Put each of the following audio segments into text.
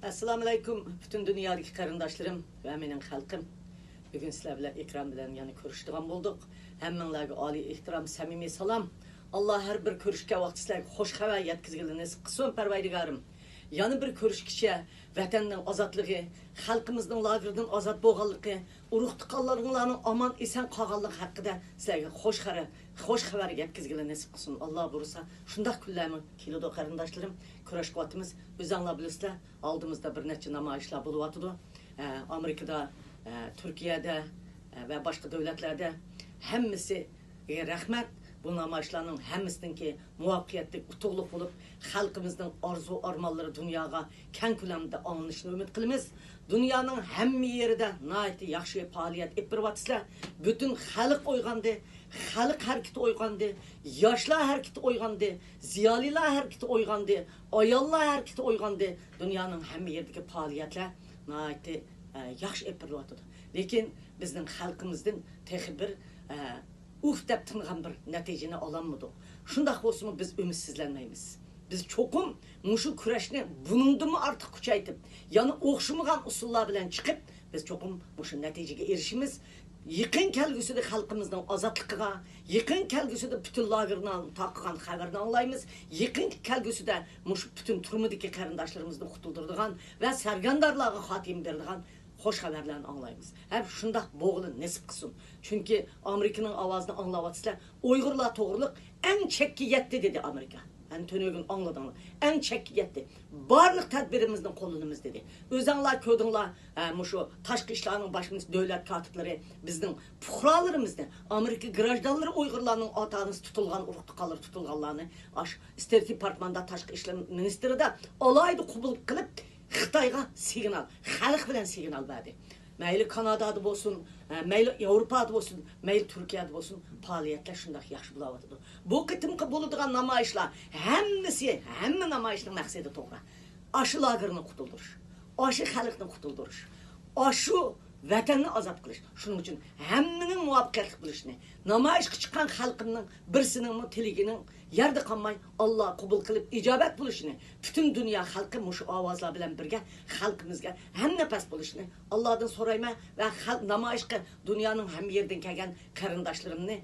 Assalamu alaykum bütün dünyadaki qarindaşlarım ve menin xalqım. Bugün sizler bilen ikram bilen yani görüşdüğün bulduk. Hemmenlerge ali ihtiram, samimi salam. Allah her bir görüşke vaqt sizlerge hoş haber yetkizgili nasip qilsin Parvardigarım. Yani bir görüşkiçe vatanning azatlığı, xalqimizning lagerdan azat bo'lganligi, urug' tuqqanlaringlarning aman esen qolganligi haqida sizlarga xoş xabar yetkizgili nasip qilsin. Allah bursa shunday kunlarni keladi qarindoshlarim. Kurashqotimiz o'zinglar bilasizlar, oldimizda bir necha namoyishlar bo'lyotidi. Amerikada, Turkiyada ve başka devletlerde hammasi rahmat. Bu namoyishlarning hammasiniki muvaffaqiyatli utuqliq bo'lib, xalqimizning orzu armonlari dunyoga keng ko'lamda anglashini umid qilamiz. Dunyoning hamma yerida nihoyatda yaxshi faoliyat olib boryapsizlar. Butun xalq uyg'ondi, xalq harakati uyg'ondi, yoshlar harakati uyg'ondi, ziyolilar harakati uyg'ondi, ayollar harakati uyg'ondi. Dunyoning hamma yeridagi faoliyatlar nihoyatda yaxshi olib boryapti. Lekin bizning xalqimizdan texbir deb tınğan bir neticeni alanmadık. Şundak olsun biz ümitsizlenmeyimiz. Biz çokum muşu küreşini bunundu mu artık kuçaytıp, yani okşumuğan usullar bilen çıkıp, biz çokum muşu neticeye erişimiz. Yıkın kelgüsü de halkımızdan azatlıkıga, yıkın kelgüsü de bütün lagırdan takıgan haberini anlayımız. Yıkın kelgüsü de muşu bütün turmudaki karındaşlarımızdan kutuldurduğun ve sergandarlığa hatim verdiğin hoş haberlerini anlayımız. Hep şunda boğulun nesip kısın. Çünkü Amerika'nın avazını anlavatısıyla Uygurlar doğruluk en çekki yetti dedi Amerika. Yani tönögün anladığını. En çekki yetti. Barlık tedbirimizden kolunumuz dedi. Özenler, ködünler, şu taşkı işlerinin başımız devlet katipleri bizden puhralarımızdan Amerika grajdanları Uygurlarının atağınız tutulgan, uruktukaları tutulganlarını İsteri Departmanında taşkı işler ministeri de olaydı kubul kılıp Xitayga signal, xalq bilen signal verdi. Meyli Kanada'da olsun, meyli Avrupa'da olsun, meyli Türkiye'de olsun, faaliyetler şundak yaxşı bulavatıdır. Bu kıtımkı buluduğun namayışlar, hemme namayışının məqsədi toğra. Aşı lagırını kutulduruş, aşı xalqını kutulduruş, aşı vatanını azat kılış. Şunun için hemmenin muvaffaqiyetli bilişini, namayışqa çıkan xalqının birisinin tiliginin yerde kalmay Allah kabul kılıp icabet buluşunu, bütün dünya halkı muşu avazlar bilen birge halkımızga hem nefes buluşunu Allah'tan sorayma ve namayışqa dünyanın hem yerden kelgen karındaşlarımını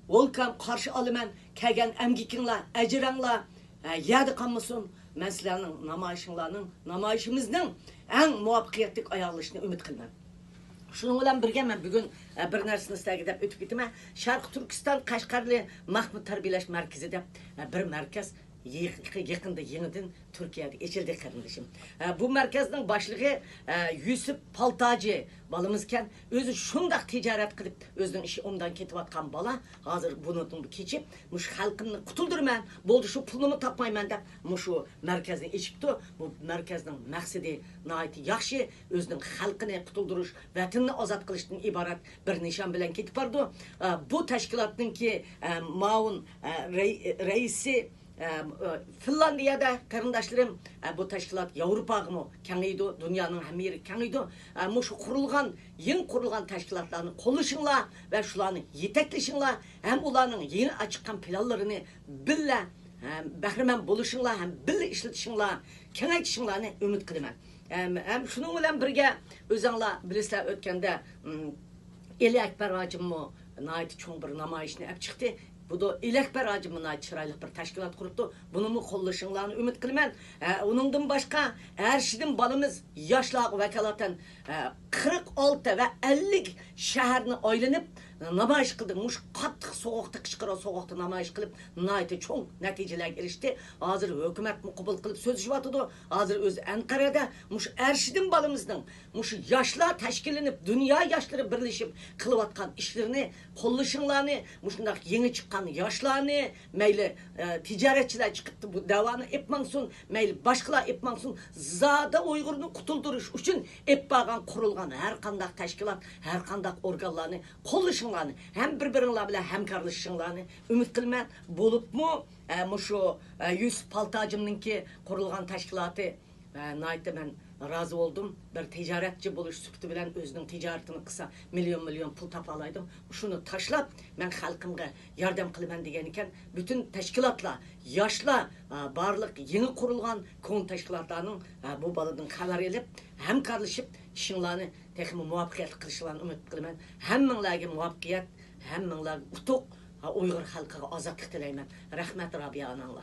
volkan karşı alımen kelgen emgikinla, ecrenla yerde kalmasın. Ben sizlerin namayışımızın en muvaffaqiyetli ayarlışını ümit kılmam. Şunun bilen birge ben bugün bir narsani sizlarga deb o'tib ketime. Sharq Turkiston Qashqarli Mahmud tarbiyalash markazida bir markaz yakında yeniden Türkiye'de içildi kardeşim. Bu merkezden başlığı Yusuf Paltacı balımızken özü şundak ticaret kılıp özünün işi ondan ketip atkan bala hazır bunu keçip muş halkını kutuldurman boldu şu pulumu tapmayman dep muşu merkezden içipti. Bu merkezden maksidi nayeti yaxşı özünün halkını kutulduruş vatanını azat kılıştan ibaret bir nişan bilen ketip bardı. Bu teşkilatın ki maun reisi Finlandiyada karındaşlarım bu teşkilat Avrupa'ga mı kengiydi, dünyanın hem yeri kengiydi. Şu yeni kurulan teşkilatlarını konuşunla ve şularını yetekleşinla hem ulanın yeni açıkan planlarını bille bahrimen buluşunla hem bille işletişinla kengaytişinlarını ümit kılımam. Hem şunun bilen birge özanla bilisler ötkende Eli Ekber Hacım mı nayeti çoğun bir namayışını hep çıktı. Bu da İlekber Hacım'ın çıraylı bir teşkilat kuruptu. Bunu mu kollaşınlarını ümit kılmen. Onundan başka erşidin balımız yaşlı vekalaten 46 ve 50 şehrini aylanıp namayış kıldı. Muş kattık soğukta kışkıra soğukta namayış kılıp nayeti çoğun neticeler erişti. Hazır hükümet mukubul kılıp söz şuvatıdı. Hazır öz Ankara'da muş erşidin balımızdan muş yaşlı teşkilenip dünya yaşları birleşip kılıvatkan işlerini kollaşınlarını muşundak yeni çıkan yaşlarını meyli ticaretçiler çıktı bu davanı etmansın meyli başkalar etmansın zada Uygur'unu kutulduruş için etbağın kurulgan her kandak teşkilat her kandak organlarını kollaşınlarını hem birbirine bile hemkarlaşınlarını ümit kılmen bulup mu şu Yusuf Paltacım'ın ki kurulgan teşkilatı Naytda men razı oldum. Bir ticaretçi buluş süptü bilen özünün ticaretini kısa milyon pul tapalaydım. Şunu taşlap men halkımga yardım kılıman degen eken bütün teşkilatla, yaşla, barlık yeni kurulgan kon teşkilatlarının bu baladan haber elip hemkarlaşıp işinlerini tekimi muvaffakiyet kılışlarını ümit kılıman. Hemmenlerge muvaffakiyet, hemmenlerge utuk Uyghur halkıga azatlık dileymen. Rahmet Rabia ananla.